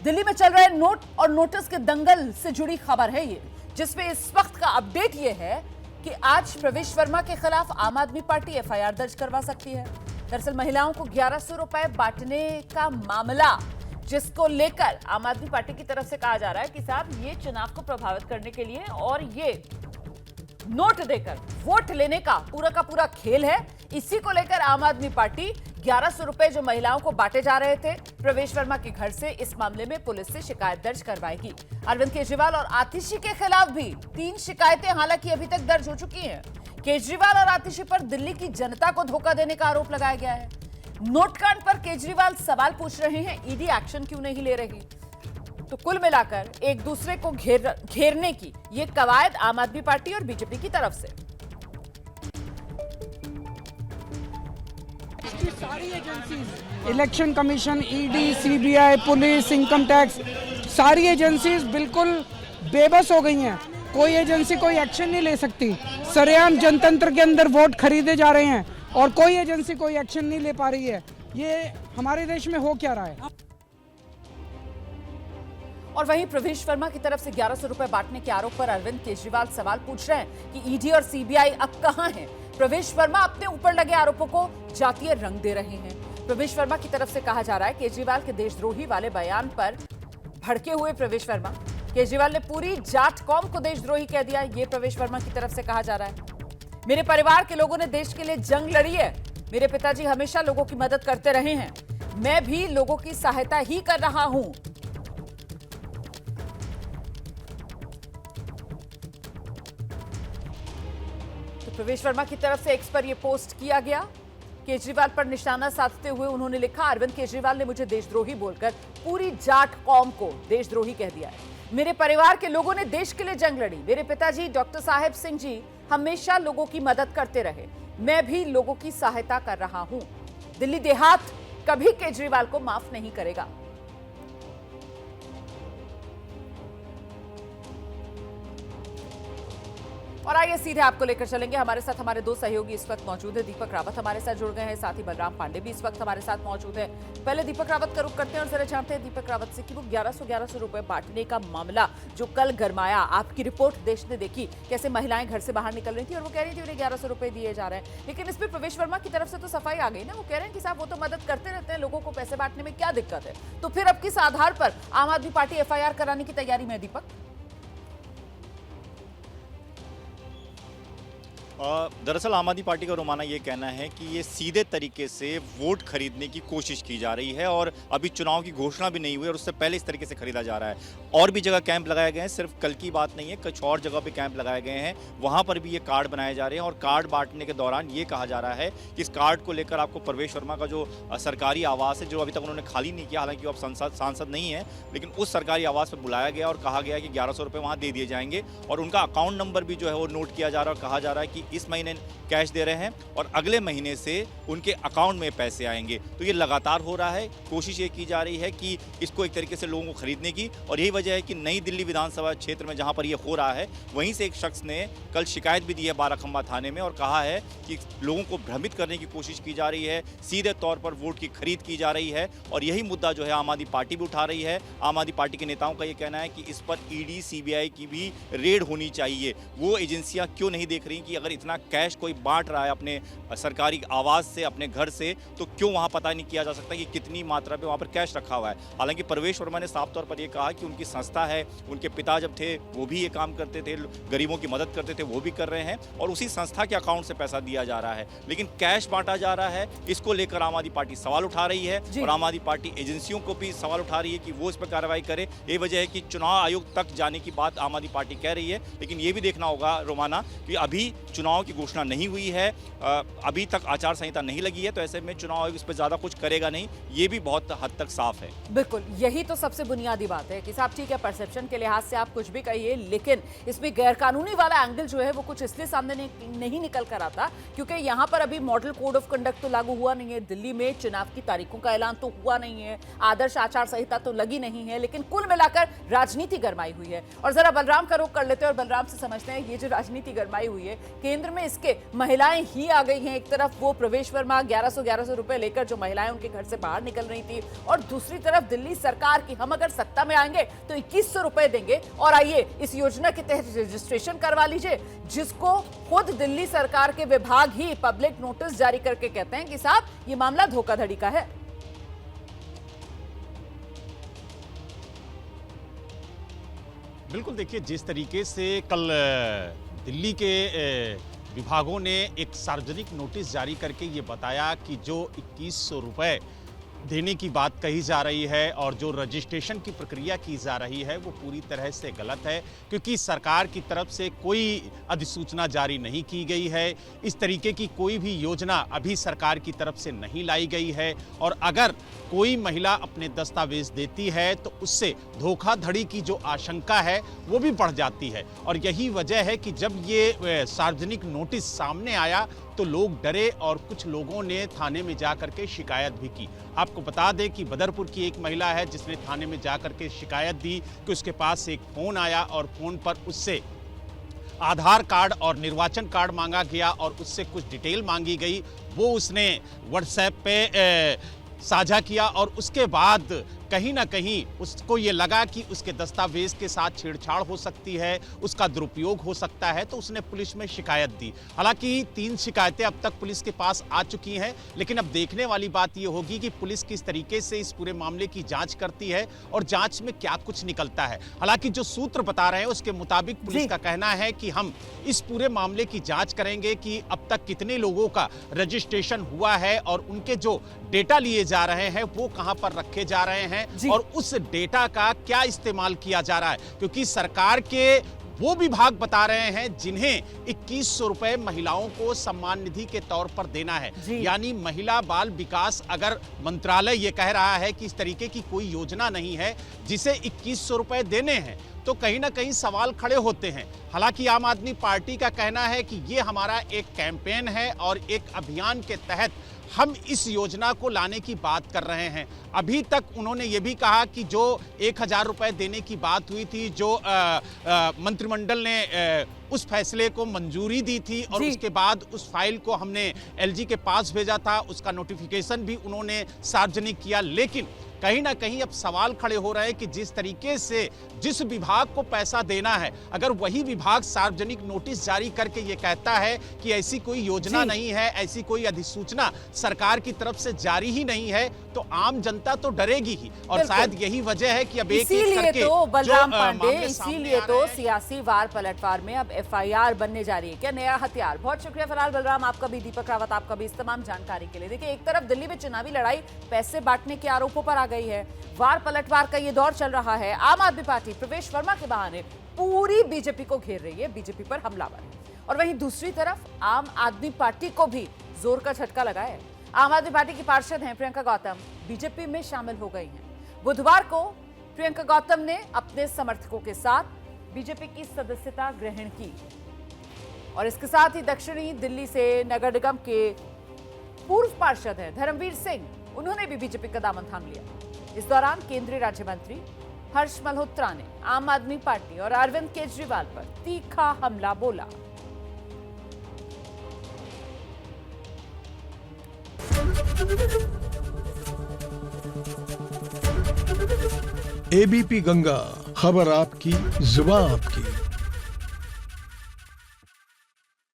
दिल्ली में चल रहे नोट और नोटिस के दंगल से जुड़ी खबर है ये, जिसमें इस वक्त का अपडेट ये है कि आज प्रवेश वर्मा के खिलाफ आम आदमी पार्टी एफआईआर दर्ज करवा सकती है। दरअसल महिलाओं को 1100 रुपए बांटने का मामला, जिसको लेकर आम आदमी पार्टी की तरफ से कहा जा रहा है कि साहब ये चुनाव को प्रभावित करने के लिए और ये नोट देकर वोट लेने का पूरा खेल है। इसी को लेकर आम आदमी पार्टी 1100 रुपए जो महिलाओं को बांटे जा रहे थे प्रवेश वर्मा के घर से, इस मामले में पुलिस से शिकायत दर्ज करवाएगी। अरविंद केजरीवाल और आतिशी के खिलाफ भी 3 शिकायतें हालांकि अभी तक दर्ज हो चुकी हैं। केजरीवाल और आतिशी पर दिल्ली की जनता को धोखा देने का आरोप लगाया गया है। नोटकांड पर केजरीवाल सवाल पूछ रहे हैं, ईडी एक्शन क्यों नहीं ले रही। तो कुल मिलाकर एक दूसरे को घेरने की ये कवायद आम आदमी पार्टी और बीजेपी की तरफ से। सारी agencies, election commission, ED, CBI, police, income tax, सारी एजेंसीज बिल्कुल बेबस हो गई हैं। कोई एजेंसी कोई एक्शन नहीं ले सकती। सरेआम जनतंत्र के अंदर वोट खरीदे जा रहे हैं और कोई एजेंसी कोई एक्शन नहीं ले पा रही है। ये हमारे देश में हो क्या रहा है। और वहीं प्रवेश वर्मा की तरफ से 1100 रुपए बांटने के आरोप पर अरविंद केजरीवाल सवाल पूछ रहे हैं कि ईडी और सीबीआई अब कहां हैं। प्रवेश वर्मा अपने ऊपर लगे आरोपों को जातीय रंग दे रहे हैं। प्रवेश वर्मा की तरफ से कहा जा रहा है केजरीवाल के देशद्रोही वाले बयान पर भड़के हुए प्रवेश वर्मा, केजरीवाल ने पूरी जाट कौम को देशद्रोही कह दिया, ये प्रवेश वर्मा की तरफ से कहा जा रहा है। मेरे परिवार के लोगों ने देश के लिए जंग लड़ी है। मेरे पिताजी हमेशा लोगों की मदद करते रहे हैं। मैं भी लोगों की सहायता ही कर रहा हूं। प्रवेश वर्मा की तरफ से एक्स पर यह पोस्ट किया गया। केजरीवाल पर निशाना साधते हुए उन्होंने लिखा, अरविंद केजरीवाल ने मुझे देशद्रोही बोलकर पूरी जाट कौम को देशद्रोही कह दिया है। मेरे परिवार के लोगों ने देश के लिए जंग लड़ी। मेरे पिताजी डॉक्टर साहेब सिंह जी हमेशा लोगों की मदद करते रहे। मैं भी लोगों की सहायता कर रहा हूं। दिल्ली देहात कभी केजरीवाल को माफ नहीं करेगा। और आइए सीधे आपको लेकर चलेंगे। हमारे साथ हमारे 2 सहयोगी इस वक्त मौजूद है। दीपक रावत हमारे साथ जुड़ गए हैं, साथ ही बलराम पांडे भी इस वक्त हमारे साथ मौजूद है। पहले दीपक रावत का रुख करते हैं और जरा जानते हैं दीपक रावत से कि वो 1100 रुपए बांटने का मामला जो कल गरमाया, आपकी रिपोर्ट देश ने देखी, कैसे महिलाएं घर से बाहर निकल रही थी और वो कह रही थी उन्हें 1100 रुपए दिए जा रहे हैं। लेकिन इसमें प्रवेश वर्मा की तरफ से तो सफाई आ गई ना, वो कह रहे हैं कि साहब वो तो मदद करते रहते हैं, लोगों को पैसे बांटने में क्या दिक्कत है। तो फिर अब किस आधार पर आम आदमी पार्टी एफआईआर कराने की तैयारी में है दीपक? दरअसल आम आदमी पार्टी का रोमाना ये कहना है कि ये सीधे तरीके से वोट खरीदने की कोशिश की जा रही है और अभी चुनाव की घोषणा भी नहीं हुई और उससे पहले इस तरीके से खरीदा जा रहा है। और भी जगह कैंप लगाए गए हैं, सिर्फ कल की बात नहीं है, कुछ और जगह पे कैंप लगाए गए हैं, वहाँ पर भी ये कार्ड बनाए जा रहे हैं। और कार्ड बांटने के दौरान ये कहा जा रहा है कि इस कार्ड को लेकर आपको प्रवेश वर्मा का जो सरकारी आवास है, जो अभी तक उन्होंने खाली नहीं किया, हालांकि वो अब सांसद नहीं है, लेकिन उस सरकारी आवास पर बुलाया गया और कहा गया कि 1100 रुपये वहाँ दे दिए जाएंगे। और उनका अकाउंट नंबर भी जो है वो नोट किया जा रहा है और कहा जा रहा है कि इस महीने कैश दे रहे हैं और अगले महीने से उनके अकाउंट में पैसे आएंगे। तो ये लगातार हो रहा है, कोशिश ये की जा रही है कि इसको एक तरीके से लोगों को खरीदने की। और यही वजह है कि नई दिल्ली विधानसभा क्षेत्र में जहां पर ये हो रहा है, वहीं से एक शख्स ने कल शिकायत भी दी है बाराखंबा थाने में और कहा है कि लोगों को भ्रमित करने की कोशिश की जा रही है, सीधे तौर पर वोट की खरीद की जा रही है। और यही मुद्दा जो है आम आदमी पार्टी भी उठा रही है। आम आदमी पार्टी के नेताओं का ये कहना है कि इस पर ईडी सीबीआई की भी रेड होनी चाहिए। वो एजेंसियां क्यों नहीं देख रही कि अगर इतना कैश कोई बांट रहा है अपने सरकारी आवास से, अपने घर से, तो क्यों वहां पता नहीं किया जा सकता कि कितनी मात्रा में वहां पर कैश रखा हुआ है। हालांकि प्रवेश वर्मा ने साफ तौर पर यह कहा कि उनकी संस्था है, उनके पिता जब थे वो भी ये काम करते थे, गरीबों की मदद करते थे, वो भी कर रहे हैं और उसी संस्था के अकाउंट से पैसा दिया जा रहा है। लेकिन कैश बांटा जा रहा है, इसको लेकर आम आदमी पार्टी सवाल उठा रही है और आम आदमी पार्टी एजेंसियों को भी सवाल उठा रही है कि वो इस पर कार्रवाई करे। ये वजह है कि चुनाव आयोग तक जाने की बात आम आदमी पार्टी कह रही है। लेकिन ये भी देखना होगा रोमाना कि अभी चुनाव की घोषणा नहीं हुई है, अभी तक आचार संहिता नहीं लगी है, तो ऐसे में चुनाव आयोग इस पर ज्यादा कुछ करेगा नहीं, ये भी बहुत हद तक साफ है। बिल्कुल, यही तो सबसे बुनियादी बात है कि साहब ठीक है, परसेप्शन के लिहाज से आप कुछ भी कहिए, लेकिन इसमें गैरकानूनी वाला एंगल जो है वो कुछ इसलिए सामने नहीं निकल कर आता क्योंकि यहाँ पर अभी मॉडल कोड ऑफ कंडक्ट तो लागू हुआ नहीं है, दिल्ली में चुनाव की तारीखों का ऐलान तो हुआ नहीं है, आदर्श आचार संहिता तो लगी नहीं है, लेकिन कुल मिलाकर राजनीति गरमाई हुई है। और जरा बलराम का रुख कर लेते हैं और बलराम से समझते हैं ये जो राजनीति गरमाई हुई है, केंद्र में इसके महिलाएं ही आ गई हैं। एक तरफ वो प्रवेश वर्मा 1100 रुपए लेकर जो महिलाएं उनके घर से बाहर निकल रही थी, और दूसरी तरफ दिल्ली सरकार की हम अगर सत्ता में आएंगे तो 2100 रुपए देंगे और आइए इस योजना के तहत रजिस्ट्रेशन करवा लीजिए, जिसको खुद दिल्ली सरकार के विभाग ही पब्लिक नोटिस जारी करके कहते हैं कि साहब ये मामला धोखाधड़ी का है। बिल्कुल, देखिए जिस तरीके से कल दिल्ली के विभागों ने एक सार्वजनिक नोटिस जारी करके ये बताया कि जो 2100 रुपए देने की बात कही जा रही है और जो रजिस्ट्रेशन की प्रक्रिया की जा रही है वो पूरी तरह से गलत है, क्योंकि सरकार की तरफ से कोई अधिसूचना जारी नहीं की गई है। इस तरीके की कोई भी योजना अभी सरकार की तरफ से नहीं लाई गई है, और अगर कोई महिला अपने दस्तावेज देती है तो उससे धोखाधड़ी की जो आशंका है वो भी बढ़ जाती है। और यही वजह है कि जब ये सार्वजनिक नोटिस सामने आया तो लोग डरे और कुछ लोगों ने थाने में जाकर के शिकायत भी की। आपको बता दें कि बदरपुर की एक महिला है जिसने थाने में जाकर के शिकायत दी कि उसके पास एक फ़ोन आया और फ़ोन पर उससे आधार कार्ड और निर्वाचन कार्ड मांगा गया और उससे कुछ डिटेल मांगी गई। वो उसने व्हाट्सएप पे साझा किया और उसके बाद कहीं ना कहीं उसको ये लगा कि उसके दस्तावेज के साथ छेड़छाड़ हो सकती है, उसका दुरुपयोग हो सकता है, तो उसने पुलिस में शिकायत दी। हालांकि 3 शिकायतें अब तक पुलिस के पास आ चुकी हैं, लेकिन अब देखने वाली बात ये होगी कि पुलिस किस तरीके से इस पूरे मामले की जांच करती है और जांच में क्या कुछ निकलता है। हालांकि जो सूत्र बता रहे हैं उसके मुताबिक पुलिस का कहना है कि हम इस पूरे मामले की जांच करेंगे कि अब तक कितने लोगों का रजिस्ट्रेशन हुआ है और उनके जो डेटा लिए जा रहे हैं वो कहां पर रखे जा रहे हैं और उस डेटा का क्या इस्तेमाल किया जा रहा है, क्योंकि सरकार के वो विभाग बता रहे हैं जिन्हें 2100 रुपए महिलाओं को सम्मान निधि के तौर पर देना है। यानी महिला बाल विकास अगर मंत्रालय ये कह रहा है कि इस तरीके की कोई योजना नहीं है जिसे 2100 रुपए देने हैं, तो कहीं ना कहीं सवाल खड़े होते हैं। हालांकि आम आदमी पार्टी का कहना है कि ये हमारा एक कैंपेन है और एक अभियान के तहत हम इस योजना को लाने की बात कर रहे हैं। अभी तक उन्होंने ये भी कहा कि जो 1000 रुपए देने की बात हुई थी, जो मंत्रिमंडल ने उस फैसले को मंजूरी दी थी और उसके बाद उस फाइल को हमने एलजी के पास भेजा था, उसका नोटिफिकेशन भी उन्होंने सार्वजनिक किया। लेकिन कहीं ना कहीं अब सवाल खड़े हो रहे हैं कि जिस तरीके से जिस विभाग को पैसा देना है, अगर वही विभाग सार्वजनिक नोटिस जारी करके ये कहता है कि ऐसी कोई योजना नहीं है, ऐसी कोई अधिसूचना सरकार की तरफ से जारी ही नहीं है, तो आम जनता तो डरेगी ही। और शायद यही वजह है कि अब एक करके तो बलराम पांडे, इसीलिए तो सियासी वार पलटवार में अब एफआईआर बनने जा रही है। क्या नया हथियार? बहुत शुक्रिया फिलहाल बलराम आपका भी, दीपक रावत आपका भी, इस तमाम जानकारी के लिए। देखिए, एक तरफ दिल्ली में चुनावी लड़ाई पैसे बांटने के आरोपों पर आ गई है, वार पलटवार का ये दौर चल रहा है। आम आदमी पार्टी प्रवेश वर्मा के बहाने पूरी बीजेपी को घेर रही है, बीजेपी पर हमलावर। और वहीं दूसरी तरफ आम आदमी पार्टी को भी जोर का झटका लगा है। आम आदमी पार्टी की पार्षद हैं प्रियंका गौतम, बीजेपी में शामिल हो गई हैं। बुधवार को प्रियंका गौतम ने अपने समर्थकों के साथ बीजेपी की सदस्यता ग्रहण की और इसके साथ ही दक्षिणी दिल्ली से नगर निगम के पूर्व पार्षद हैं धर्मवीर सिंह, उन्होंने भी बीजेपी का दामन थाम लिया। इस दौरान केंद्रीय राज्य मंत्री हर्ष मल्होत्रा ने आम आदमी पार्टी और अरविंद केजरीवाल पर तीखा हमला बोला। एबीपी गंगा, खबर आपकी, जुबान आपकी।